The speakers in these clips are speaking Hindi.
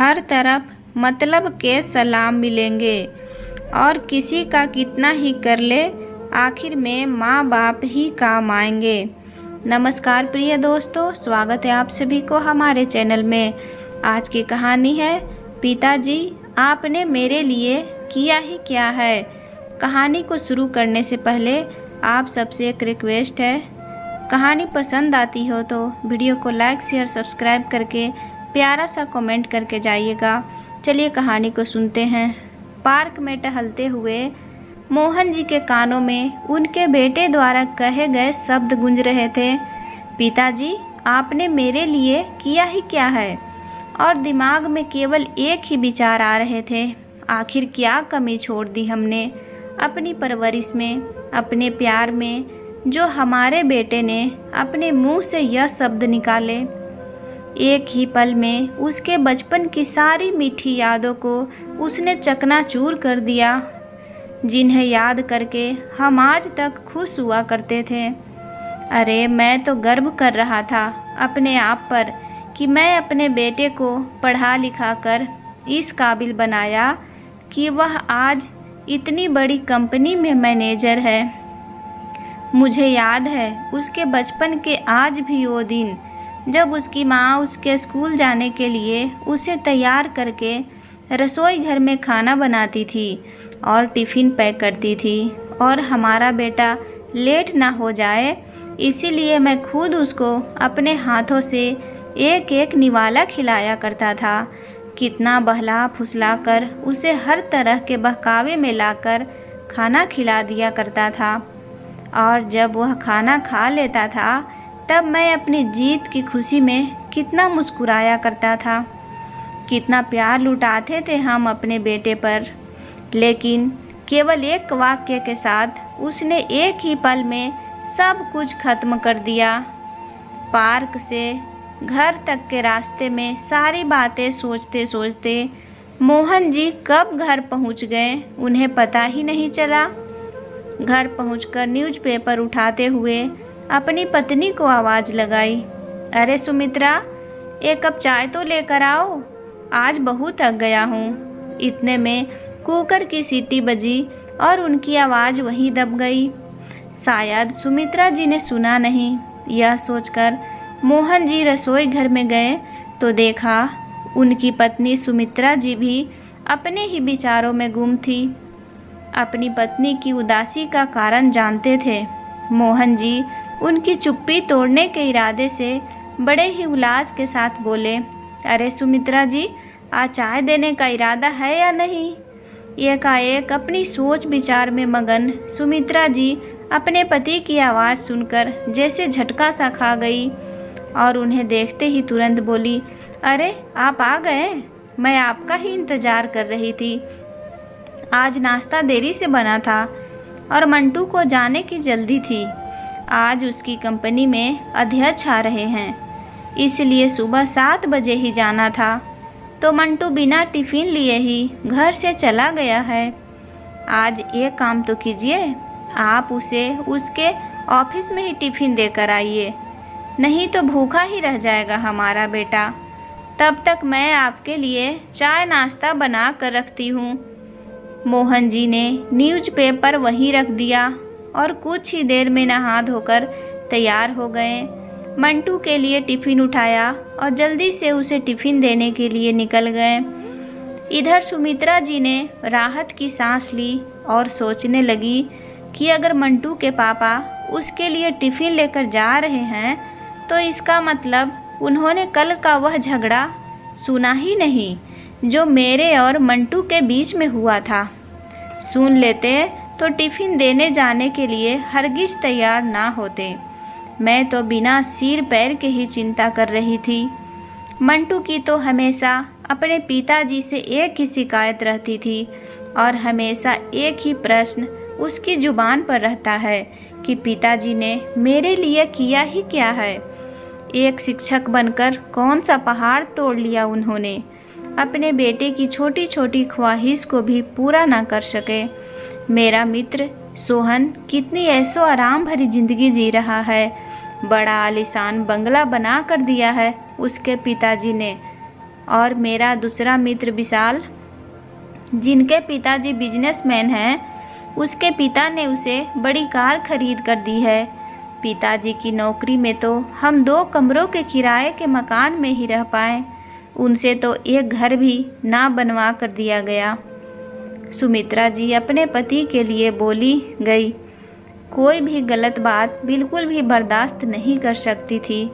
हर तरफ मतलब के सलाम मिलेंगे और किसी का कितना ही कर ले आखिर में माँ बाप ही काम आएंगे। नमस्कार प्रिय दोस्तों, स्वागत है आप सभी को हमारे चैनल में। आज की कहानी है पिताजी आपने मेरे लिए किया ही क्या है। कहानी को शुरू करने से पहले आप सबसे एक रिक्वेस्ट है, कहानी पसंद आती हो तो वीडियो को लाइक शेयर सब्सक्राइब करके प्यारा सा कमेंट करके जाइएगा। चलिए कहानी को सुनते हैं। पार्क में टहलते हुए मोहन जी के कानों में उनके बेटे द्वारा कहे गए शब्द गूंज रहे थे, पिताजी आपने मेरे लिए किया ही क्या है। और दिमाग में केवल एक ही विचार आ रहे थे, आखिर क्या कमी छोड़ दी हमने अपनी परवरिश में, अपने प्यार में, जो हमारे बेटे ने अपने मुंह से यह शब्द निकाले। एक ही पल में उसके बचपन की सारी मीठी यादों को उसने चकनाचूर कर दिया, जिन्हें याद करके हम आज तक खुश हुआ करते थे। अरे मैं तो गर्व कर रहा था अपने आप पर कि मैं अपने बेटे को पढ़ा लिखा कर इस काबिल बनाया कि वह आज इतनी बड़ी कंपनी में मैनेजर है। मुझे याद है उसके बचपन के आज भी वो दिन जब उसकी माँ उसके स्कूल जाने के लिए उसे तैयार करके रसोई घर में खाना बनाती थी और टिफ़िन पैक करती थी, और हमारा बेटा लेट ना हो जाए इसीलिए मैं खुद उसको अपने हाथों से एक एक निवाला खिलाया करता था। कितना बहला फुसला कर उसे हर तरह के बहकावे में लाकर खाना खिला दिया करता था, और जब वह खाना खा लेता था तब मैं अपनी जीत की खुशी में कितना मुस्कुराया करता था। कितना प्यार लुटाते थे हम अपने बेटे पर। लेकिन केवल एक वाक्य के साथ उसने एक ही पल में सब कुछ खत्म कर दिया। पार्क से घर तक के रास्ते में सारी बातें सोचते सोचते मोहन जी कब घर पहुंच गए उन्हें पता ही नहीं चला। घर पहुंचकर न्यूज़पेपर उठाते हुए अपनी पत्नी को आवाज़ लगाई, अरे सुमित्रा एक कप चाय तो लेकर आओ, आज बहुत थक गया हूँ। इतने में कुकर की सीटी बजी और उनकी आवाज़ वहीं दब गई। शायद सुमित्रा जी ने सुना नहीं। यह सोचकर मोहन जी रसोई घर में गए तो देखा उनकी पत्नी सुमित्रा जी भी अपने ही विचारों में गुम थी। अपनी पत्नी की उदासी का कारण जानते थे। मोहन जी उनकी चुप्पी तोड़ने के इरादे से बड़े ही उलाज के साथ बोले, अरे सुमित्रा जी आज चाय देने का इरादा है या नहीं। एकाएक अपनी सोच विचार में मगन सुमित्रा जी अपने पति की आवाज़ सुनकर जैसे झटका सा खा गई और उन्हें देखते ही तुरंत बोली, अरे आप आ गए, मैं आपका ही इंतज़ार कर रही थी। आज नाश्ता देरी से बना था और मंटू को जाने की जल्दी थी। आज उसकी कंपनी में अध्यक्ष आ रहे हैं, इसलिए सुबह 7 बजे ही जाना था, तो मंटू बिना टिफ़िन लिए ही घर से चला गया है। आज एक काम तो कीजिए, आप उसे उसके ऑफिस में ही टिफ़िन देकर आइए, नहीं तो भूखा ही रह जाएगा हमारा बेटा। तब तक मैं आपके लिए चाय नाश्ता बना कर रखती हूँ। मोहन जी ने न्यूज़पेपर वहीं रख दिया और कुछ ही देर में नहा धोकर तैयार हो गए। मंटू के लिए टिफ़िन उठाया और जल्दी से उसे टिफ़िन देने के लिए निकल गए। इधर सुमित्रा जी ने राहत की सांस ली और सोचने लगी कि अगर मंटू के पापा उसके लिए टिफ़िन लेकर जा रहे हैं तो इसका मतलब उन्होंने कल का वह झगड़ा सुना ही नहीं जो मेरे और मंटू के बीच में हुआ था। सुन लेते तो टिफ़िन देने जाने के लिए हरगिज तैयार ना होते। मैं तो बिना सिर पैर के ही चिंता कर रही थी। मंटू की तो हमेशा अपने पिताजी से एक ही शिकायत रहती थी और हमेशा एक ही प्रश्न उसकी ज़ुबान पर रहता है कि पिताजी ने मेरे लिए किया ही क्या है। एक शिक्षक बनकर कौन सा पहाड़ तोड़ लिया उन्होंने, अपने बेटे की छोटी छोटी ख्वाहिश को भी पूरा ना कर सके। मेरा मित्र सोहन कितनी ऐशो आराम भरी ज़िंदगी जी रहा है, बड़ा आलीशान बंगला बना कर दिया है उसके पिताजी ने, और मेरा दूसरा मित्र विशाल, जिनके पिताजी बिजनेसमैन हैं, उसके पिता ने उसे बड़ी कार खरीद कर दी है। पिताजी की नौकरी में तो हम 2 कमरों के किराए के मकान में ही रह पाए, उनसे तो एक घर भी ना बनवा कर दिया गया। सुमित्रा जी अपने पति के लिए बोली गई। कोई भी गलत बात बिल्कुल भी बर्दाश्त नहीं कर सकती थी।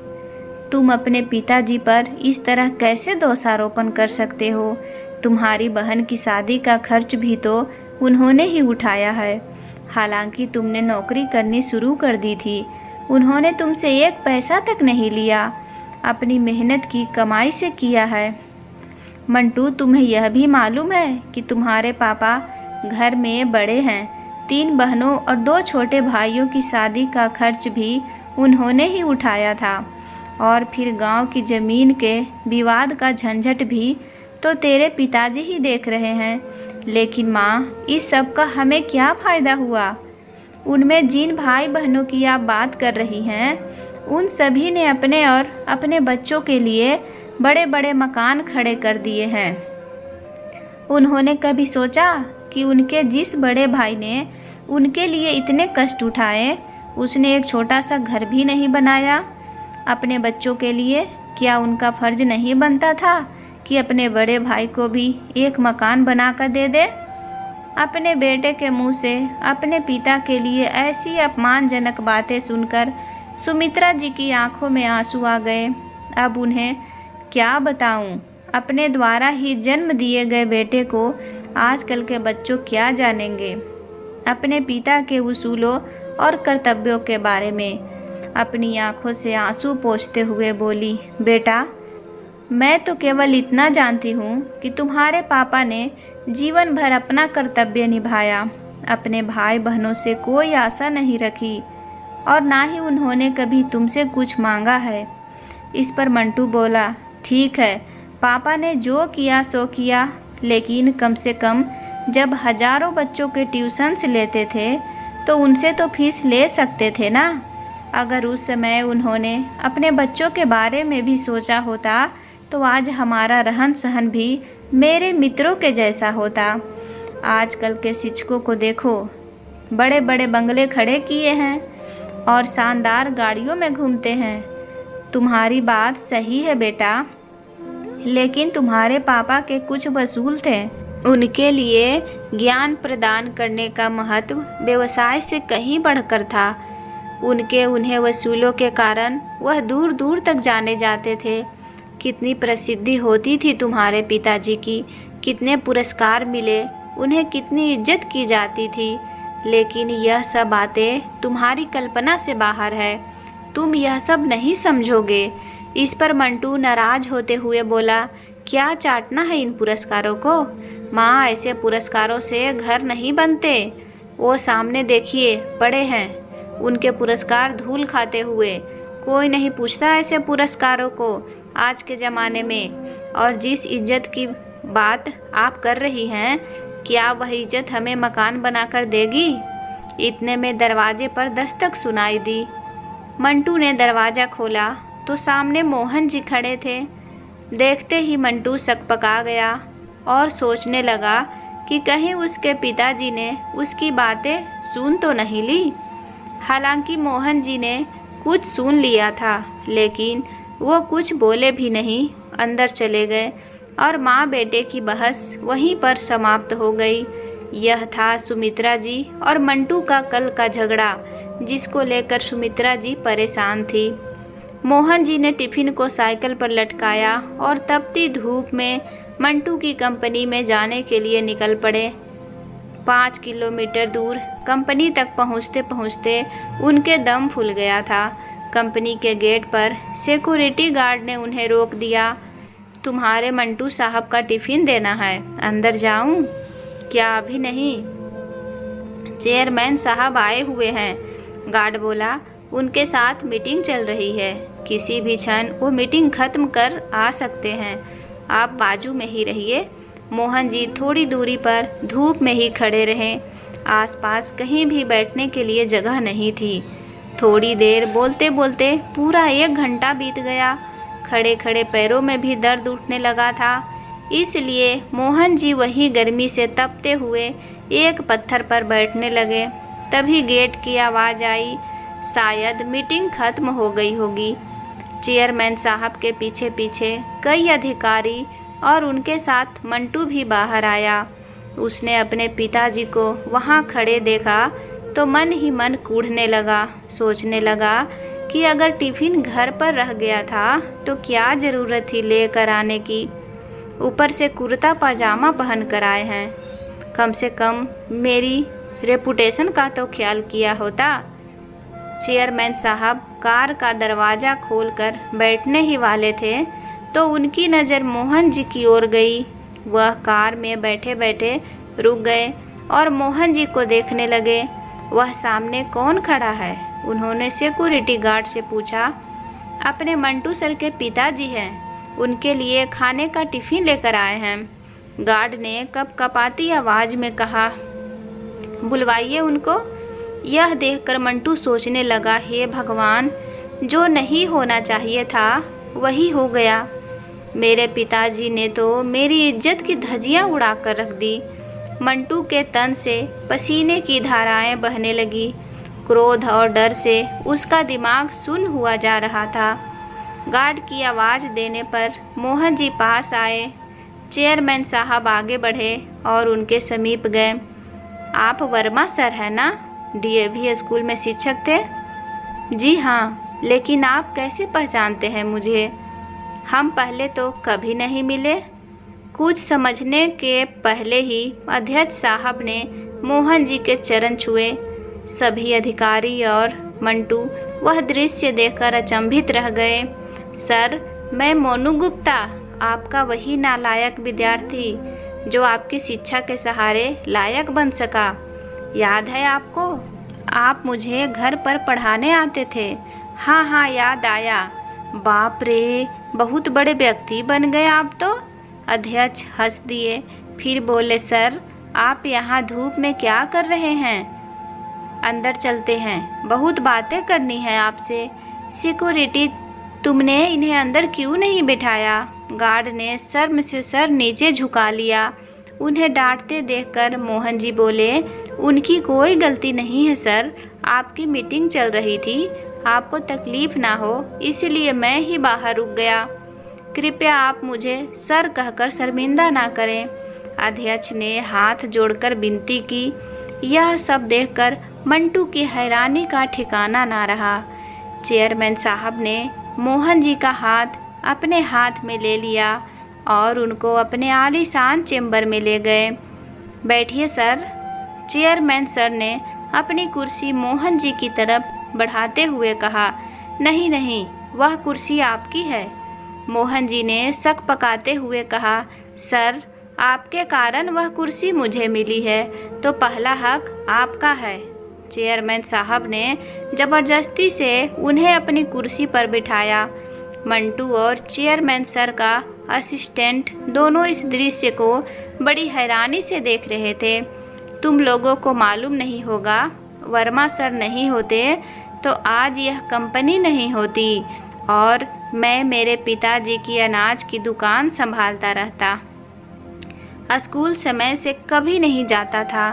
तुम अपने पिताजी पर इस तरह कैसे दोषारोपण कर सकते हो? तुम्हारी बहन की शादी का खर्च भी तो उन्होंने ही उठाया है। हालांकि तुमने नौकरी करनी शुरू कर दी थी, उन्होंने तुमसे 1 पैसा तक नहीं लिया, अपनी मेहनत की कमाई से किया है। मंटू, तुम्हें यह भी मालूम है कि तुम्हारे पापा घर में बड़े हैं। 3 बहनों और 2 छोटे भाइयों की शादी का खर्च भी उन्होंने ही उठाया था, और फिर गांव की ज़मीन के विवाद का झंझट भी तो तेरे पिताजी ही देख रहे हैं। लेकिन माँ, इस सब का हमें क्या फ़ायदा हुआ? उनमें जिन भाई बहनों की आप बात कर रही हैं, उन सभी ने अपने और अपने बच्चों के लिए बड़े बड़े मकान खड़े कर दिए हैं। उन्होंने कभी सोचा कि उनके जिस बड़े भाई ने उनके लिए इतने कष्ट उठाए, उसने एक छोटा सा घर भी नहीं बनाया अपने बच्चों के लिए? क्या उनका फ़र्ज नहीं बनता था कि अपने बड़े भाई को भी एक मकान बनाकर दे दे? अपने बेटे के मुंह से अपने पिता के लिए ऐसी अपमानजनक बातें सुनकर सुमित्रा जी की आंखों में आंसू आ गए। अब उन्हें क्या बताऊं? अपने द्वारा ही जन्म दिए गए बेटे को आजकल के बच्चों क्या जानेंगे अपने पिता के उसूलों और कर्तव्यों के बारे में। अपनी आंखों से आंसू पोंछते हुए बोली, बेटा, मैं तो केवल इतना जानती हूँ कि तुम्हारे पापा ने जीवन भर अपना कर्तव्य निभाया, अपने भाई बहनों से कोई आशा नहीं रखी और ना ही उन्होंने कभी तुमसे कुछ मांगा है। इस पर मंटू बोला, ठीक है, पापा ने जो किया सो किया, लेकिन कम से कम जब हजारों बच्चों के ट्यूशन्स लेते थे तो उनसे तो फीस ले सकते थे ना। अगर उस समय उन्होंने अपने बच्चों के बारे में भी सोचा होता तो आज हमारा रहन सहन भी मेरे मित्रों के जैसा होता। आजकल के शिक्षकों को देखो, बड़े बड़े बंगले खड़े किए हैं और शानदार गाड़ियों में घूमते हैं। तुम्हारी बात सही है बेटा, लेकिन तुम्हारे पापा के कुछ वसूल थे। उनके लिए ज्ञान प्रदान करने का महत्व व्यवसाय से कहीं बढ़कर था। उन्हें वसूलों के कारण वह दूर दूर तक जाने जाते थे। कितनी प्रसिद्धि होती थी तुम्हारे पिताजी की, कितने पुरस्कार मिले, उन्हें कितनी इज्जत की जाती थी। लेकिन यह सब बातें तुम्हारी कल्पना से बाहर है, तुम यह सब नहीं समझोगे। इस पर मंटू नाराज होते हुए बोला, क्या चाटना है इन पुरस्कारों को? माँ, ऐसे पुरस्कारों से घर नहीं बनते। वो सामने देखिए पड़े हैं, उनके पुरस्कार धूल खाते हुए। कोई नहीं पूछता ऐसे पुरस्कारों को आज के ज़माने में। और जिस इज्जत की बात आप कर रही हैं, क्या वह इज्जत हमें मकान बनाकर देगी? इतने में दरवाजे पर दस्तक सुनाई दी। मंटू ने दरवाज़ा खोला तो सामने मोहन जी खड़े थे। देखते ही मंटू सकपका गया और सोचने लगा कि कहीं उसके पिताजी ने उसकी बातें सुन तो नहीं ली। हालांकि मोहन जी ने कुछ सुन लिया था, लेकिन वो कुछ बोले भी नहीं, अंदर चले गए और माँ बेटे की बहस वहीं पर समाप्त हो गई। यह था सुमित्रा जी और मंटू का कल का झगड़ा, जिसको लेकर सुमित्रा जी परेशान थी। मोहन जी ने टिफ़िन को साइकिल पर लटकाया और तपती धूप में मंटू की कंपनी में जाने के लिए निकल पड़े। 5 किलोमीटर दूर कंपनी तक पहुँचते पहुँचते उनके दम फूल गया था। कंपनी के गेट पर सिक्योरिटी गार्ड ने उन्हें रोक दिया। तुम्हारे मंटू साहब का टिफ़िन देना है, अंदर जाऊं? क्या अभी नहीं? चेयरमैन साहब आए हुए हैं, गार्ड बोला। उनके साथ मीटिंग चल रही है, किसी भी क्षण वो मीटिंग खत्म कर आ सकते हैं, आप बाजू में ही रहिए। मोहन जी थोड़ी दूरी पर धूप में ही खड़े रहे। आसपास कहीं भी बैठने के लिए जगह नहीं थी। थोड़ी देर बोलते बोलते पूरा 1 घंटा बीत गया। खड़े खड़े पैरों में भी दर्द उठने लगा था। इसलिए मोहन जी वही गर्मी से तपते हुए एक पत्थर पर बैठने लगे। तभी गेट की आवाज़ आई। शायद मीटिंग खत्म हो गई होगी। चेयरमैन साहब के पीछे पीछे कई अधिकारी और उनके साथ मंटू भी बाहर आया। उसने अपने पिताजी को वहाँ खड़े देखा तो मन ही मन कूढ़ने लगा। सोचने लगा कि अगर टिफ़िन घर पर रह गया था तो क्या ज़रूरत थी लेकर आने की। ऊपर से कुर्ता पाजामा पहन कर आए हैं। कम से कम मेरी रेपुटेशन का तो ख्याल किया होता। चेयरमैन साहब कार का दरवाज़ा खोलकर बैठने ही वाले थे तो उनकी नज़र मोहन जी की ओर गई। वह कार में बैठे बैठे रुक गए और मोहन जी को देखने लगे। वह सामने कौन खड़ा है? उन्होंने सिक्योरिटी गार्ड से पूछा। अपने मंटू सर के पिताजी हैं, उनके लिए खाने का टिफ़िन लेकर आए हैं। गार्ड ने कपकपाती आवाज़ में कहा, बुलवाइए उनको। यह देखकर मंटू सोचने लगा, हे भगवान, जो नहीं होना चाहिए था वही हो गया। मेरे पिताजी ने तो मेरी इज्जत की धज्जियां उड़ा कर रख दी। मंटू के तन से पसीने की धाराएं बहने लगी। क्रोध और डर से उसका दिमाग सुन्न हुआ जा रहा था। गार्ड की आवाज़ देने पर मोहन जी पास आए। चेयरमैन साहब आगे बढ़े और उनके समीप गए। आप वर्मा सर हैं ना? डीएवी स्कूल में शिक्षक थे। जी हाँ, लेकिन आप कैसे पहचानते हैं मुझे? हम पहले तो कभी नहीं मिले। कुछ समझने के पहले ही अध्यक्ष साहब ने मोहन जी के चरण छुए। सभी अधिकारी और मंटू वह दृश्य देखकर अचंभित रह गए। सर, मैं मोनू गुप्ता, आपका वही नालायक विद्यार्थी जो आपकी शिक्षा के सहारे लायक बन सका। याद है आपको? आप मुझे घर पर पढ़ाने आते थे। हाँ हाँ, याद आया। बाप रे, बहुत बड़े व्यक्ति बन गए आप तो। अध्यक्ष हंस दिए, फिर बोले, सर आप यहाँ धूप में क्या कर रहे हैं? अंदर चलते हैं, बहुत बातें करनी है आपसे। सिक्योरिटी, तुमने इन्हें अंदर क्यों नहीं बिठाया? गार्ड ने शर्म से सर नीचे झुका लिया। उन्हें डांटते देखकर मोहन जी बोले, उनकी कोई गलती नहीं है सर, आपकी मीटिंग चल रही थी, आपको तकलीफ़ ना हो इसलिए मैं ही बाहर रुक गया। कृपया आप मुझे सर कहकर शर्मिंदा ना करें। अध्यक्ष ने हाथ जोड़कर विनती की। यह सब देखकर मंटू की हैरानी का ठिकाना ना रहा। चेयरमैन साहब ने मोहन जी का हाथ अपने हाथ में ले लिया और उनको अपने आलीशान चेंबर में ले गए। बैठिए सर। चेयरमैन सर ने अपनी कुर्सी मोहन जी की तरफ बढ़ाते हुए कहा। नहीं नहीं, वह कुर्सी आपकी है। मोहन जी ने शक पकाते हुए कहा, सर आपके कारण वह कुर्सी मुझे मिली है तो पहला हक आपका है। चेयरमैन साहब ने ज़बरदस्ती से उन्हें अपनी कुर्सी पर बिठाया। मंटू और चेयरमैन सर का असिस्टेंट दोनों इस दृश्य को बड़ी हैरानी से देख रहे थे। तुम लोगों को मालूम नहीं होगा, वर्मा सर नहीं होते तो आज यह कंपनी नहीं होती और मैं मेरे पिताजी की अनाज की दुकान संभालता रहता। स्कूल समय से कभी नहीं जाता था।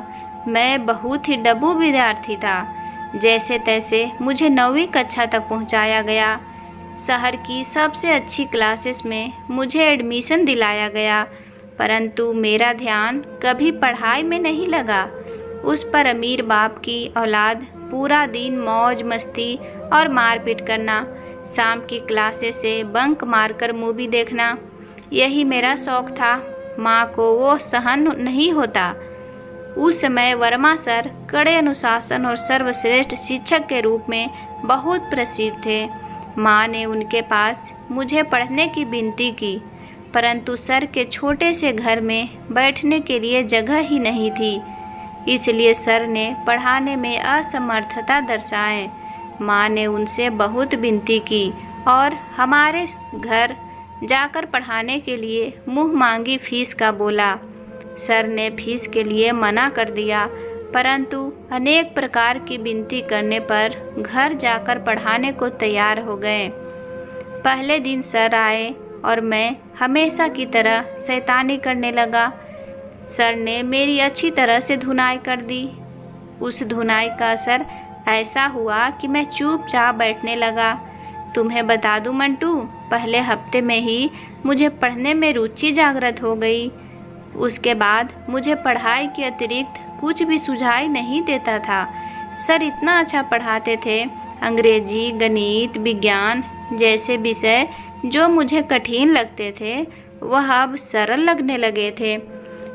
मैं बहुत ही डब्बू विद्यार्थी था। जैसे तैसे मुझे 9वीं कक्षा तक पहुंचाया गया। शहर की सबसे अच्छी क्लासेस में मुझे एडमिशन दिलाया गया, परंतु मेरा ध्यान कभी पढ़ाई में नहीं लगा। उस पर अमीर बाप की औलाद पूरा दिन मौज मस्ती और मारपीट करना, शाम की क्लासेस से बंक मारकर मूवी देखना, यही मेरा शौक़ था। माँ को वो सहन नहीं होता। उस समय वर्मा सर कड़े अनुशासन और सर्वश्रेष्ठ शिक्षक के रूप में बहुत प्रसिद्ध थे। माँ ने उनके पास मुझे पढ़ने की विनती की, परंतु सर के छोटे से घर में बैठने के लिए जगह ही नहीं थी। इसलिए सर ने पढ़ाने में असमर्थता दर्शाए। माँ ने उनसे बहुत विनती की और हमारे घर जाकर पढ़ाने के लिए मुँह मांगी फीस का बोला। सर ने फीस के लिए मना कर दिया, परंतु अनेक प्रकार की विनती करने पर घर जाकर पढ़ाने को तैयार हो गए। पहले दिन सर आए और मैं हमेशा की तरह शैतानी करने लगा। सर ने मेरी अच्छी तरह से धुनाई कर दी। उस धुनाई का असर ऐसा हुआ कि मैं चुपचाप बैठने लगा। तुम्हें बता दूं मंटू, पहले हफ्ते में ही मुझे पढ़ने में रुचि जागृत हो गई। उसके बाद मुझे पढ़ाई के अतिरिक्त कुछ भी सुझाई नहीं देता था। सर इतना अच्छा पढ़ाते थे। अंग्रेजी, गणित, विज्ञान जैसे विषय जो मुझे कठिन लगते थे वह अब सरल लगने लगे थे।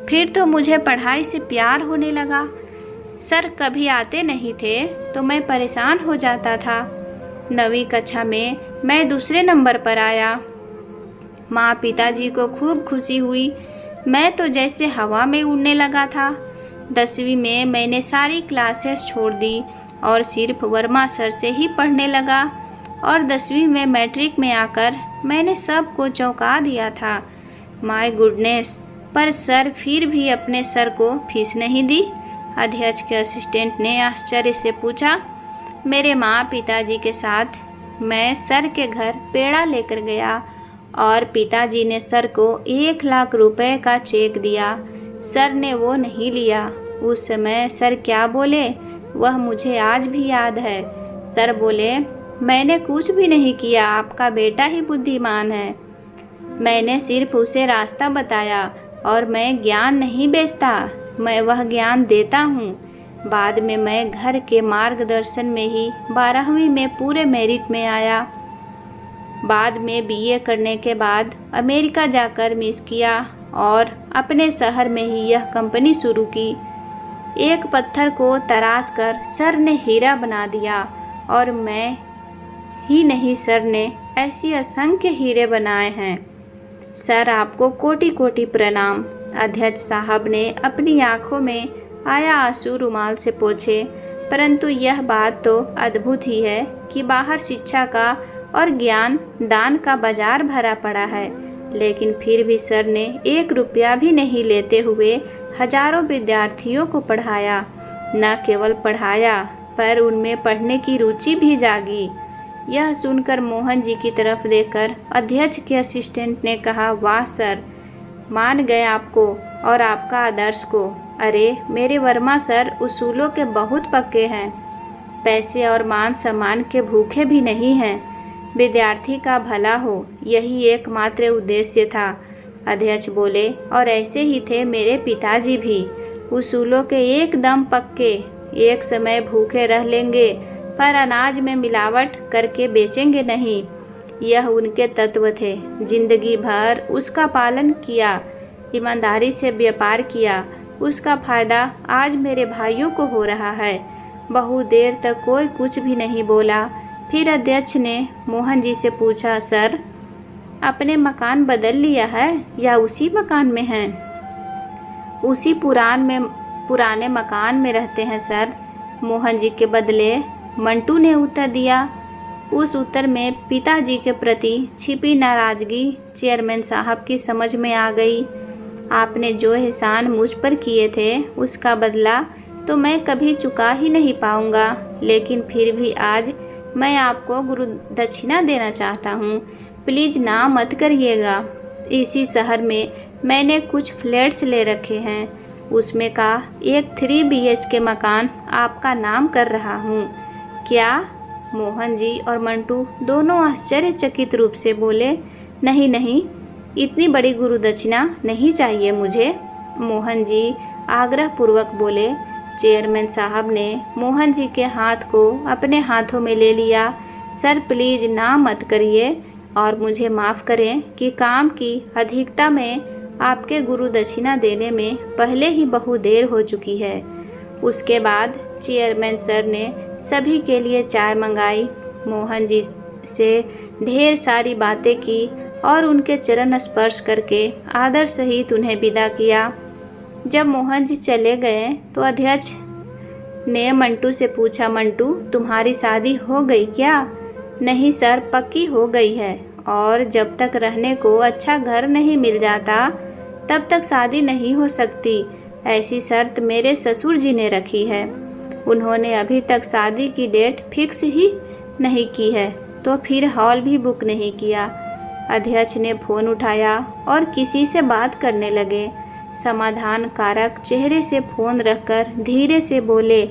फिर तो मुझे पढ़ाई से प्यार होने लगा। सर कभी आते नहीं थे तो मैं परेशान हो जाता था। 9वीं कक्षा में मैं दूसरे नंबर पर आया। माँ पिताजी को खूब खुशी हुई। मैं तो जैसे हवा में उड़ने लगा था। 10वीं में मैंने सारी क्लासेस छोड़ दी और सिर्फ वर्मा सर से ही पढ़ने लगा। और 10वीं में मैट्रिक में आकर मैंने सबको चौंका दिया था। माय गुडनेस, पर सर फिर भी अपने सर को फीस नहीं दी? अध्यक्ष के असिस्टेंट ने आश्चर्य से पूछा। मेरे माँ पिताजी के साथ मैं सर के घर पेड़ा लेकर गया और पिताजी ने सर को 1 लाख रुपए का चेक दिया। सर ने वो नहीं लिया। उस समय सर क्या बोले वह मुझे आज भी याद है। सर बोले, मैंने कुछ भी नहीं किया, आपका बेटा ही बुद्धिमान है। मैंने सिर्फ उसे रास्ता बताया और मैं ज्ञान नहीं बेचता, मैं वह ज्ञान देता हूँ। बाद में मैं घर के मार्गदर्शन में ही 12वीं में पूरे मेरिट में आया। बाद में बीए करने के बाद अमेरिका जाकर मिस किया और अपने शहर में ही यह कंपनी शुरू की। एक पत्थर को तराश कर सर ने हीरा बना दिया और मैं ही नहीं, सर ने ऐसी असंख्य हीरे बनाए हैं। सर आपको कोटि कोटि प्रणाम। अध्यक्ष साहब ने अपनी आंखों में आया आंसू रुमाल से पोंछे। परंतु यह बात तो अद्भुत ही है कि बाहर शिक्षा का और ज्ञान दान का बाजार भरा पड़ा है, लेकिन फिर भी सर ने 1 रुपया भी नहीं लेते हुए हजारों विद्यार्थियों को पढ़ाया। न केवल पढ़ाया पर उनमें पढ़ने की रुचि भी जागी। यह सुनकर मोहन जी की तरफ देखकर अध्यक्ष के असिस्टेंट ने कहा, वाह सर, मान गए आपको और आपका आदर्श को। अरे मेरे वर्मा सर उसूलों के बहुत पक्के हैं, पैसे और मान सम्मान के भूखे भी नहीं हैं। विद्यार्थी का भला हो, यही एकमात्र उद्देश्य था। अध्यक्ष बोले, और ऐसे ही थे मेरे पिताजी भी, उसूलों के एकदम पक्के। एक समय भूखे रह लेंगे पर अनाज में मिलावट करके बेचेंगे नहीं, यह उनके तत्व थे। जिंदगी भर उसका पालन किया, ईमानदारी से व्यापार किया, उसका फ़ायदा आज मेरे भाइयों को हो रहा है। बहुत देर तक कोई कुछ भी नहीं बोला। फिर अध्यक्ष ने मोहन जी से पूछा, सर अपने मकान बदल लिया है या उसी मकान में हैं? उसी पुराने मकान में रहते हैं सर, मोहन जी के बदले मंटू ने उत्तर दिया। उस उत्तर में पिताजी के प्रति छिपी नाराज़गी चेयरमैन साहब की समझ में आ गई। आपने जो एहसान मुझ पर किए थे उसका बदला तो मैं कभी चुका ही नहीं पाऊंगा, लेकिन फिर भी आज मैं आपको गुरु दक्षिणा देना चाहता हूँ। प्लीज़ ना मत करिएगा। इसी शहर में मैंने कुछ फ्लैट्स ले रखे हैं, उसमें का एक 3 BHK मकान आपका नाम कर रहा हूँ। क्या? मोहन जी और मंटू दोनों आश्चर्यचकित रूप से बोले, नहीं नहीं, इतनी बड़ी गुरु दक्षिणा नहीं चाहिए मुझे। मोहन जी आग्रहपूर्वक बोले। चेयरमैन साहब ने मोहन जी के हाथ को अपने हाथों में ले लिया। सर प्लीज़ ना मत करिए और मुझे माफ़ करें कि काम की अधिकता में आपके गुरु दक्षिणा देने में पहले ही बहुत देर हो चुकी है। उसके बाद चेयरमैन सर ने सभी के लिए चाय मंगाई, मोहन जी से ढेर सारी बातें की और उनके चरण स्पर्श करके आदर सहित उन्हें विदा किया। जब मोहन जी चले गए तो अध्यक्ष ने मंटू से पूछा, मंटू तुम्हारी शादी हो गई क्या? नहीं सर, पक्की हो गई है, और जब तक रहने को अच्छा घर नहीं मिल जाता तब तक शादी नहीं हो सकती, ऐसी शर्त मेरे ससुर जी ने रखी है। उन्होंने अभी तक शादी की डेट फिक्स ही नहीं की है। तो फिर हॉल भी बुक नहीं किया। अध्यक्ष ने फ़ोन उठाया और किसी से बात करने लगे। समाधान कारक चेहरे से फ़ोन रखकर धीरे से बोले,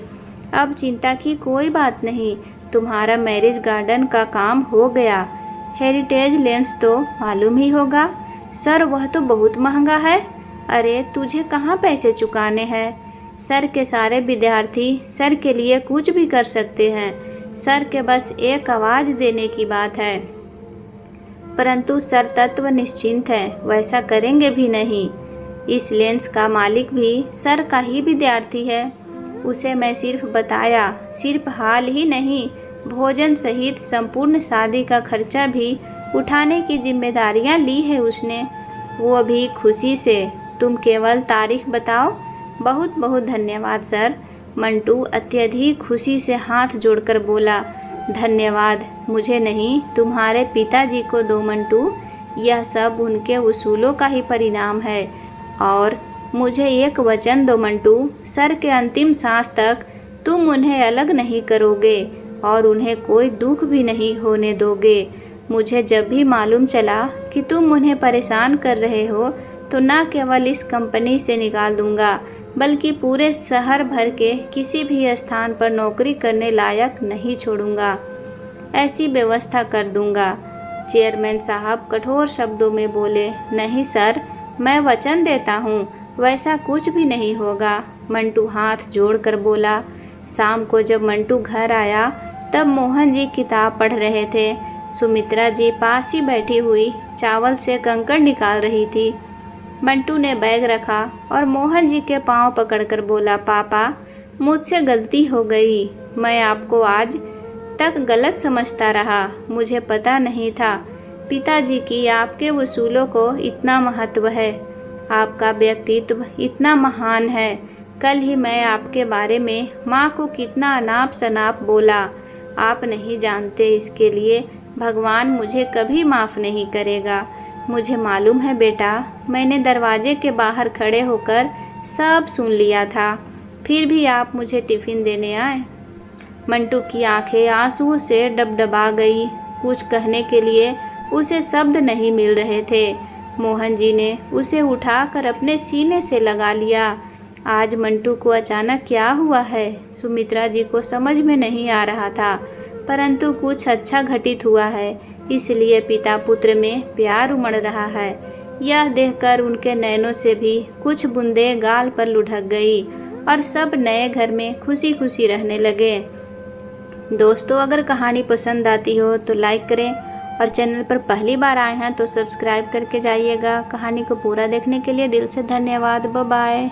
अब चिंता की कोई बात नहीं, तुम्हारा मैरिज गार्डन का काम हो गया। हेरिटेज लेंस तो मालूम ही होगा। सर वह तो बहुत महंगा है। अरे तुझे कहाँ पैसे चुकाने हैं। सर के सारे विद्यार्थी सर के लिए कुछ भी कर सकते हैं। सर के बस एक आवाज़ देने की बात है। परंतु सर तत्व निश्चिंत है, वैसा करेंगे भी नहीं। इस लेंस का मालिक भी सर का ही विद्यार्थी है। उसे मैं सिर्फ बताया, सिर्फ हाल ही नहीं, भोजन सहित संपूर्ण शादी का खर्चा भी उठाने की जिम्मेदारियां ली है उसने, वो भी खुशी से। तुम केवल तारीख बताओ। बहुत बहुत धन्यवाद सर। मंटू अत्यधिक खुशी से हाथ जोड़कर बोला, धन्यवाद मुझे नहीं, तुम्हारे पिताजी को दो मंटू। यह सब उनके उसूलों का ही परिणाम है। और मुझे एक वचन दो मंटू, सर के अंतिम सांस तक तुम उन्हें अलग नहीं करोगे और उन्हें कोई दुख भी नहीं होने दोगे। मुझे जब भी मालूम चला कि तुम उन्हें परेशान कर रहे हो तो न केवल इस कंपनी से निकाल दूंगा, बल्कि पूरे शहर भर के किसी भी स्थान पर नौकरी करने लायक नहीं छोड़ूंगा। ऐसी व्यवस्था कर दूंगा। चेयरमैन साहब कठोर शब्दों में बोले, नहीं सर, मैं वचन देता हूँ, वैसा कुछ भी नहीं होगा। मंटू हाथ जोड़कर बोला। शाम को जब मंटू घर आया तब मोहन जी किताब पढ़ रहे थे। सुमित्रा जी पास ही बैठी हुई चावल से कंकड़ निकाल रही थी। मंटू ने बैग रखा और मोहन जी के पांव पकड़कर बोला, पापा मुझसे गलती हो गई। मैं आपको आज तक गलत समझता रहा। मुझे पता नहीं था पिताजी की आपके वसूलों को इतना महत्व है। आपका व्यक्तित्व इतना महान है। कल ही मैं आपके बारे में माँ को कितना अनाप शनाप बोला, आप नहीं जानते। इसके लिए भगवान मुझे कभी माफ़ नहीं करेगा। मुझे मालूम है बेटा, मैंने दरवाजे के बाहर खड़े होकर सब सुन लिया था, फिर भी आप मुझे टिफ़िन देने आए। मंटू की आंखें आंसुओं से डबडबा गई। कुछ कहने के लिए उसे शब्द नहीं मिल रहे थे। मोहन जी ने उसे उठाकर अपने सीने से लगा लिया। आज मंटू को अचानक क्या हुआ है, सुमित्रा जी को समझ में नहीं आ रहा था, परंतु कुछ अच्छा घटित हुआ है, इसलिए पिता पुत्र में प्यार उमड़ रहा है। यह देखकर उनके नैनों से भी कुछ बूंदें गाल पर लुढ़क गई और सब नए घर में खुशी खुशी रहने लगे। दोस्तों, अगर कहानी पसंद आती हो तो लाइक करें और चैनल पर पहली बार आए हैं तो सब्सक्राइब करके जाइएगा। कहानी को पूरा देखने के लिए दिल से धन्यवाद। Bye bye.